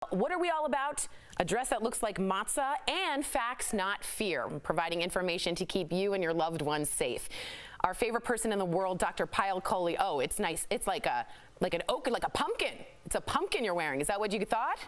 What are we all about? A dress that looks like matzah and facts, not fear, providing information to keep you and your loved ones safe. Our favorite person in the world, Dr. Payal Kohli. Oh, it's nice. It's like an oak, like a pumpkin. It's a pumpkin you're wearing. Is that what you thought?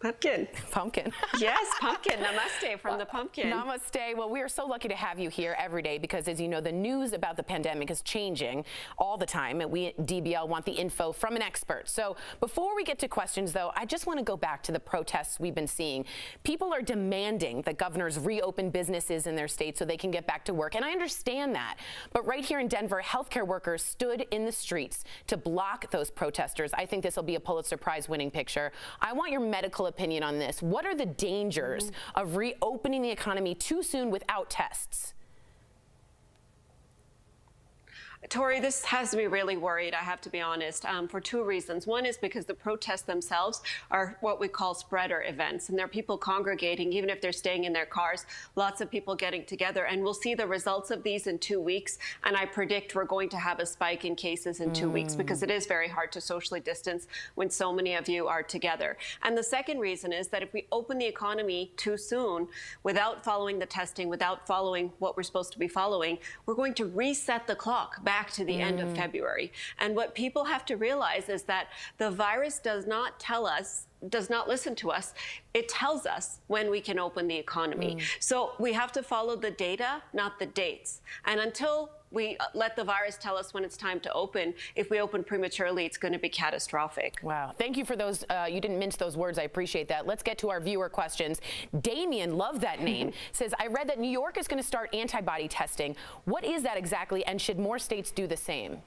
Pumpkin. Pumpkin. Yes, pumpkin. Namaste from the pumpkin. Namaste. Well, we are so lucky to have you here every day because, as you know, the news about the pandemic is changing all the time, and we at DBL want the info from an expert. So before we get to questions, though, I just want to go back to the protests we've been seeing. People are demanding that governors reopen businesses in their states so they can get back to work, and I understand that. But right here in Denver, healthcare workers stood in the streets to block those protesters. I think this will be a Pulitzer Prize-winning picture. I want your medical opinion on this. What are the dangers of reopening the economy too soon without tests? Tori, this has me really worried, I have to be honest, for two reasons. One is because the protests themselves are what we call spreader events, and there are people congregating, even if they're staying in their cars, lots of people getting together, and we'll see the results of these in 2 weeks, and I predict we're going to have a spike in cases in 2 weeks because it is very hard to socially distance when so many of you are together. And the second reason is that if we open the economy too soon, without following the testing, without following what we're supposed to be following, we're going to reset the clock back to the end of February. And what people have to realize is that the virus does not tell us, does not listen to us. It tells us when we can open the economy. So we have to follow the data, not the dates. And until we let the virus tell us when it's time to open, if we open prematurely, it's going to be catastrophic. Wow. Thank you for those. You didn't mince those words. I appreciate that. Let's get to our viewer questions. Damien, love that name, says, I read that New York is going to start antibody testing. What is that exactly, and should more states do the same?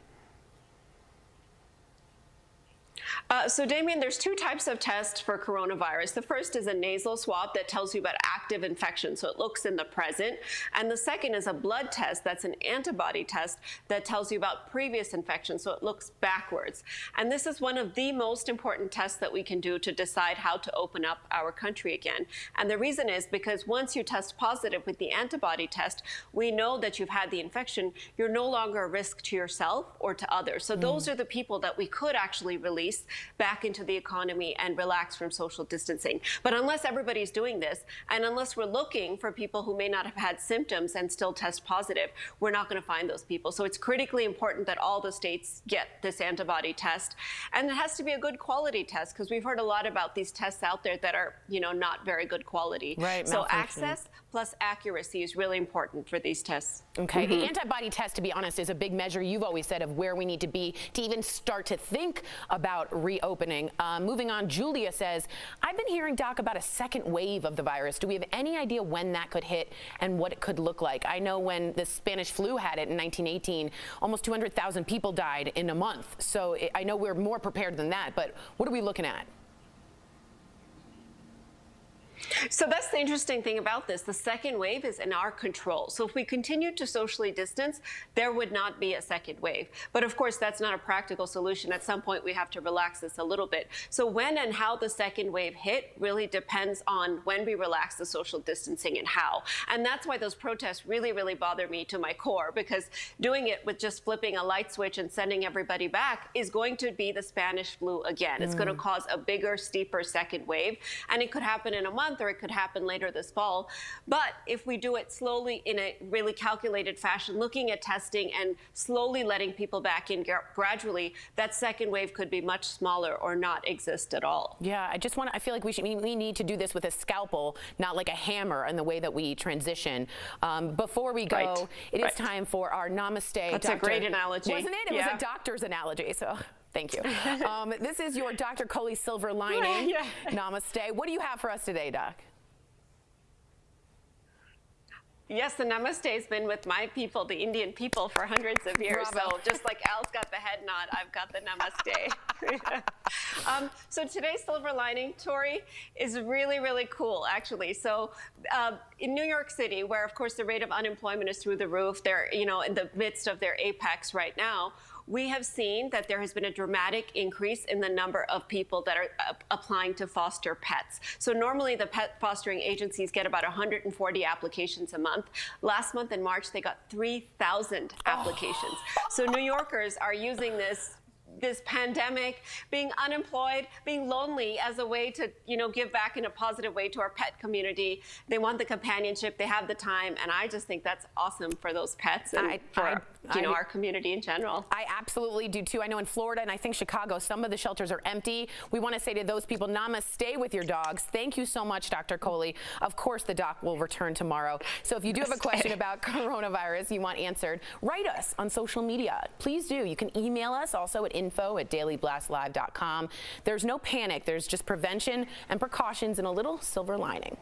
So, Damien, there's two types of tests for coronavirus. The first is a nasal swab that tells you about active infection, so it looks in the present. And the second is a blood test that's an antibody test that tells you about previous infection, so it looks backwards. And this is one of the most important tests that we can do to decide how to open up our country again. And the reason is because once you test positive with the antibody test, we know that you've had the infection. You're no longer a risk to yourself or to others. So those are the people that we could actually release back into the economy and relax from social distancing. But unless everybody's doing this, and unless we're looking for people who may not have had symptoms and still test positive, we're not going to find those people. So it's critically important that all the states get this antibody test. And it has to be a good quality test, because we've heard a lot about these tests out there that are, not very good quality. Right, so access plus accuracy is really important for these tests. Okay. The antibody test, to be honest, is a big measure, you've always said, of where we need to be to even start to think about reopening. Moving on, Julia says, I've been hearing, Doc, about a second wave of the virus. Do we have any idea when that could hit and what it could look like? I know when the Spanish flu had it in 1918, almost 200,000 people died in a month. So I know we're more prepared than that, but what are we looking at? So that's the interesting thing about this. The second wave is in our control. So if we continue to socially distance, there would not be a second wave. But of course, that's not a practical solution. At some point, we have to relax this a little bit. So when and how the second wave hit really depends on when we relax the social distancing and how. And that's why those protests really, really bother me to my core, because doing it with just flipping a light switch and sending everybody back is going to be the Spanish flu again. It's going to cause a bigger, steeper second wave. And it could happen in a month, or it could happen later this fall. But if we do it slowly in a really calculated fashion, looking at testing and slowly letting people back in gradually, that second wave could be much smaller or not exist at all. Yeah, I feel like we need to do this with a scalpel, not like a hammer, in the way that we transition. Before we go, it is time for our namaste. That's a great analogy. Wasn't it? It was a doctor's analogy, so thank you. This is your Dr. Kohli silver lining. Namaste. What do you have for us today, Doc? Yes, the namaste has been with my people, the Indian people, for hundreds of years. Bravo. So just like Al's got the head nod, I've got the namaste. So today's silver lining, Tori, is really, really cool, actually. So in New York City, where, of course, the rate of unemployment is through the roof, they're in the midst of their apex right now, we have seen that there has been a dramatic increase in the number of people that are applying to foster pets. So normally the pet fostering agencies get about 140 applications a month. Last month in March, they got 3,000 applications. So New Yorkers are using this this pandemic, being unemployed, being lonely as a way to, give back in a positive way to our pet community. They want the companionship, they have the time, and I just think that's awesome for those pets and for our community in general. I absolutely do too. I know in Florida and I think Chicago, some of the shelters are empty. We want to say to those people, namaste with your dogs. Thank you so much, Dr. Kohli. Of course, the doc will return tomorrow. So if you do have a question about coronavirus you want answered, write us on social media. Please do. You can email us also at info@dailyblastlive.com. There's no panic. There's just prevention and precautions and a little silver lining.